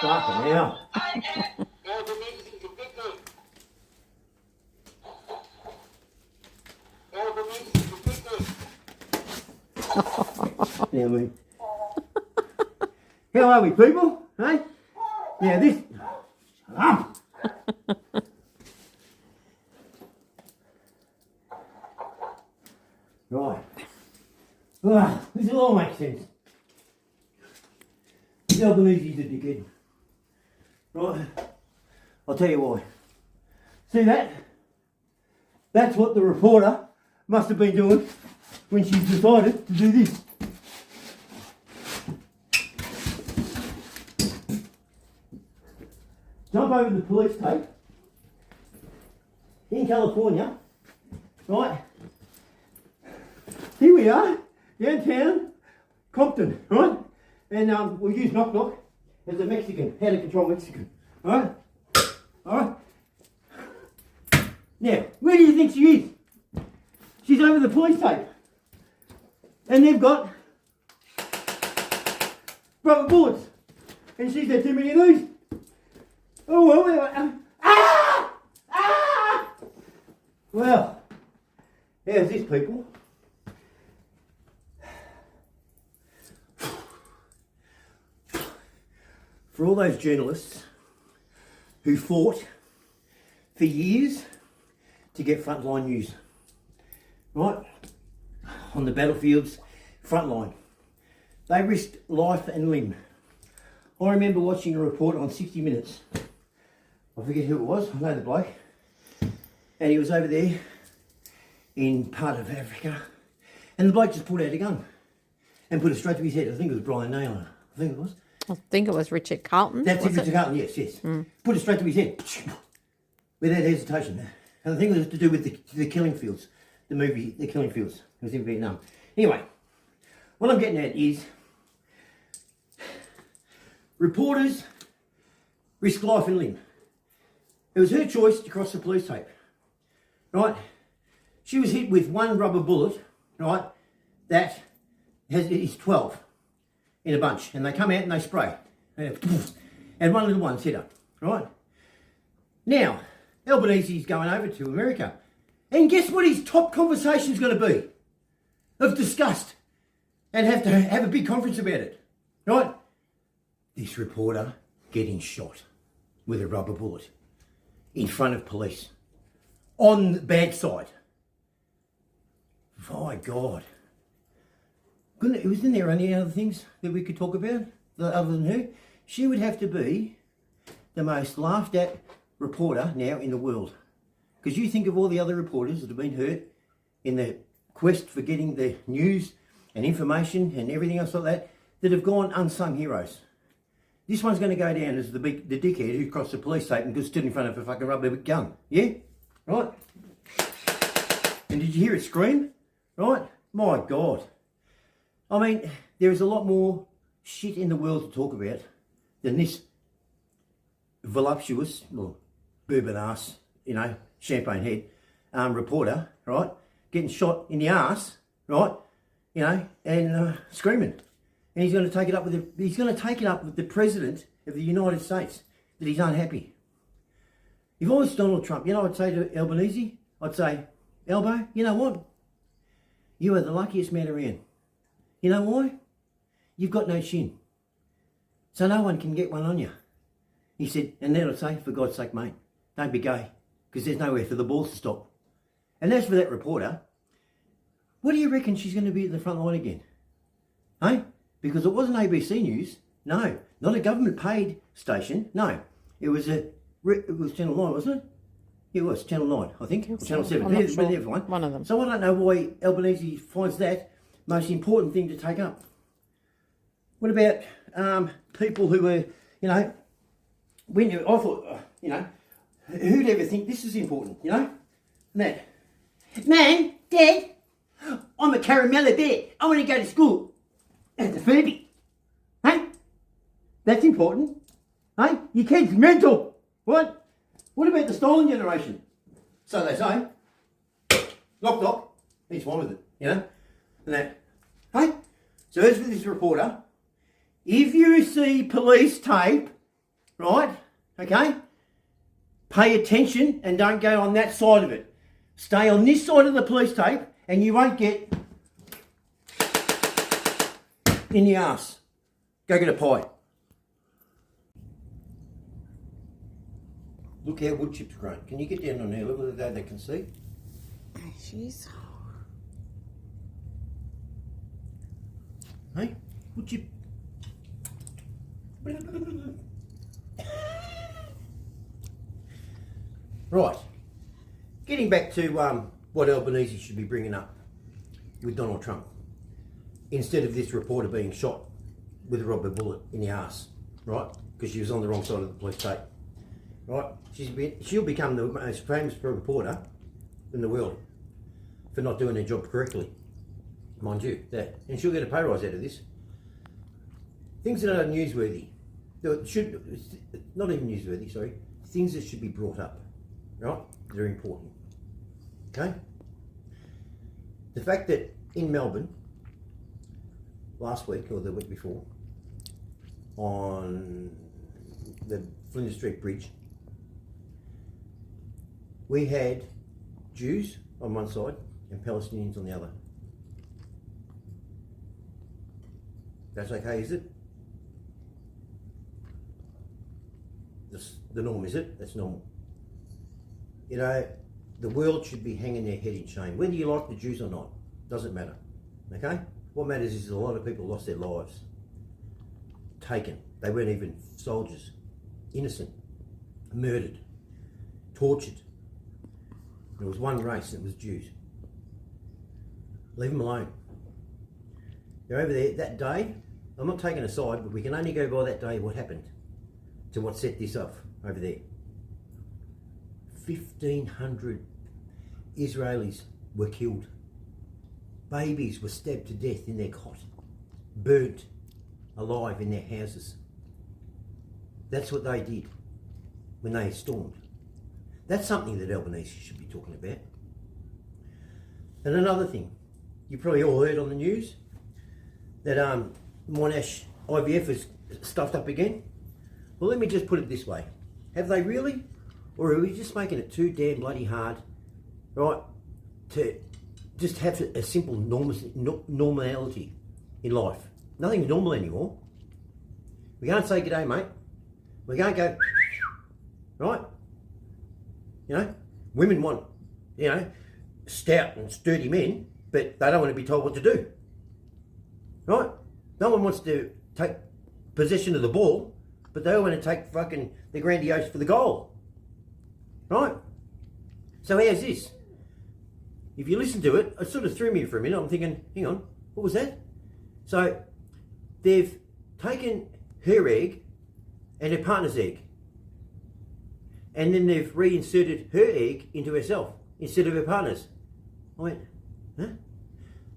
Fucking hell. Now we. How are we, people? Hey? Now this. Right. This will all make sense. Albanese's a dickhead. Right. I'll tell you why. See that? That's what the reporter must have been doing when she's decided to do this. Jump over the police tape in California, right? Here we are, downtown Compton, right? And we'll use Knock Knock as a Mexican, how to control Mexican, alright? Alright? Now, where do you think she is? She's over the police tape. And they've got rubber bullets. And she's had too many of these. Oh, well, well, how's this, people? For all those journalists who fought for years to get frontline news, right? On the battlefields, frontline. They risked life and limb. I remember watching a report on 60 Minutes. I forget who it was, I know the bloke. And he was over there in part of Africa. And the bloke just pulled out a gun and put it straight to his head. I think it was Brian Naylor. I think it was. I think it was Richard Carlton. That's it, Richard Carlton, yes. Put it straight to his head. Without hesitation. And the thing was to do with the Killing Fields. The movie, The Killing Fields. It was in Vietnam. Anyway, what I'm getting at is reporters risk life and limb. It was her choice to cross the police tape, right? She was hit with one rubber bullet, right, that is 12 in a bunch. And they come out and they spray. And one little one hit her, right? Now, Albanese's going over to America. And guess what his top conversation is going to be? Of disgust. And have to have a big conference about it, right? This reporter getting shot with a rubber bullet in front of police on the bad side. My God. Wasn't there any other things that we could talk about other than her? She would have to be the most laughed at reporter now in the world. Because you think of all the other reporters that have been hurt in the quest for getting the news and information and everything else like that have gone unsung heroes. This one's going to go down as the dickhead who crossed the police tape and stood in front of a fucking rubber gun. Yeah? Right? And did you hear it scream? Right? My God. I mean, there is a lot more shit in the world to talk about than this voluptuous, well, bourbon ass, champagne head reporter, right? Getting shot in the ass, right? And screaming. And he's going to take it up with the President of the United States that he's unhappy. If I was Donald Trump, I'd say to Albanese, I'd say, Albo, you know what? You are the luckiest man around. You know why? You've got no chin. So no one can get one on you. He said, and then I'd say, for God's sake, mate, don't be gay, because there's nowhere for the balls to stop. And as for that reporter, what do you reckon she's going to be at the front line again? Hey? Because it wasn't ABC News. No. Not a government-paid station. No. It was Channel 9, wasn't it? It was Channel 9, I think. Or Channel 7. Sure. One of them. So I don't know why Albanese finds that most important thing to take up. What about people who were, when I thought, who'd ever think this is important, That. Man, Dad, I'm a caramello bear. I want to go to school. That's a Furby. Hey? That's important. Hey? Your kid's mental. What? What about the stolen generation? So they say. Knock, knock. He's fine with it, And that. Hey? So as for this reporter, if you see police tape right? Okay? Pay attention and don't go on that side of it. Stay on this side of the police tape and you won't get in the arse. Go get a pie. Look how wood chips grown. Can you get down on there? Look at that, they can see. Jeez. Hey, wood chip. Right. Getting back to what Albanese should be bringing up with Donald Trump. Instead of this reporter being shot with a rubber bullet in the arse, right? Because she was on the wrong side of the police tape. Right? She'll become the most famous reporter in the world for not doing her job correctly. Mind you, that. And she'll get a pay rise out of this. Things that are newsworthy. Not even newsworthy, sorry. Things that should be brought up. Right? They're important. Okay? The fact that in Melbourne, last week or the week before, on the Flinders Street Bridge, we had Jews on one side and Palestinians on the other. That's okay, is it? That's the norm, is it? That's normal. You know, the world should be hanging their head in shame. Whether you like the Jews or not, doesn't matter. Okay? What matters is a lot of people lost their lives. Taken. They weren't even soldiers. Innocent. Murdered. Tortured. There was one race, and it was Jews. Leave them alone. They're over there that day. I'm not taking a side, but we can only go by that day what happened to what set this off over there. 1,500 Israelis were killed. Babies were stabbed to death in their cot, burnt alive in their houses. That's what they did when they stormed. That's something that Albanese should be talking about. And another thing, you probably all heard on the news that Monash IVF is stuffed up again. Well, let me just put it this way. Have they really? Or are we just making it too damn bloody hard, right, to just have a simple normality in life? Nothing's normal anymore. We can't say g'day, mate. We can't go, right? You know, women want, you know, stout and sturdy men, but they don't want to be told what to do, right? No one wants to take possession of the ball, but they all want to take fucking the grandiose for the goal. Right? So how's this? If you listen to it, it sort of threw me for a minute. I'm thinking, hang on, what was that? So they've taken her egg and her partner's egg, and then they've reinserted her egg into herself instead of her partner's. I went, huh?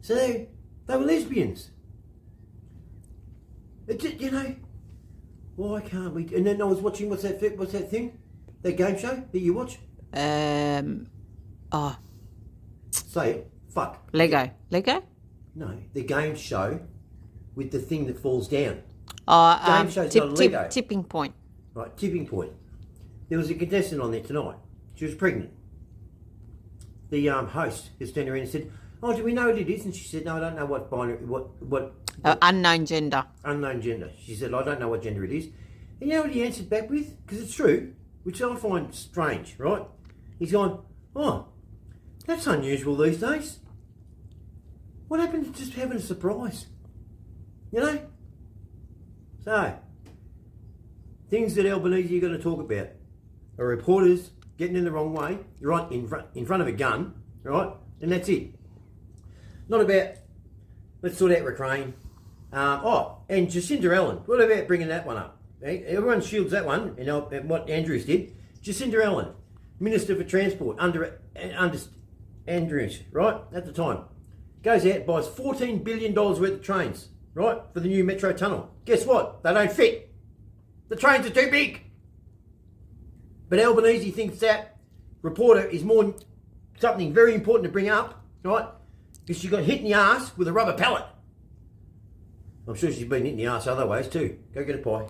So they were lesbians. You know, why can't we? And then I was watching, what's that thing? That game show that you watch? Say it. Fuck. Lego. Lego? No, the game show with the thing that falls down. Oh, Game show's not a Lego. Tipping Point. Right, Tipping Point. There was a contestant on there tonight. She was pregnant. The host just turned around and said, "Oh, do we know what it is?" And she said, "No, I don't know what binary, what Unknown gender. Unknown gender." She said, "I don't know what gender it is." And you know what he answered back with? Because it's true, which I find strange, right? He's gone, "Oh, that's unusual these days. What happened to just having a surprise? You know?" So, things that Albanese are going to talk about are reporters getting in the wrong way, right in front of a gun, right? And that's it. Not about, let's sort out Ukraine. And Jacinda Allen. What about bringing that one up? Everyone shields that one, and what Andrews did. Jacinda Allen, Minister for Transport, under Andrews, right, at the time, goes out, buys $14 billion worth of trains, right, for the new metro tunnel. Guess what? They don't fit. The trains are too big. But Albanese thinks that reporter is more something very important to bring up, right, because she got hit in the arse with a rubber pellet. I'm sure she's been hit in the arse other ways too. Go get a pie.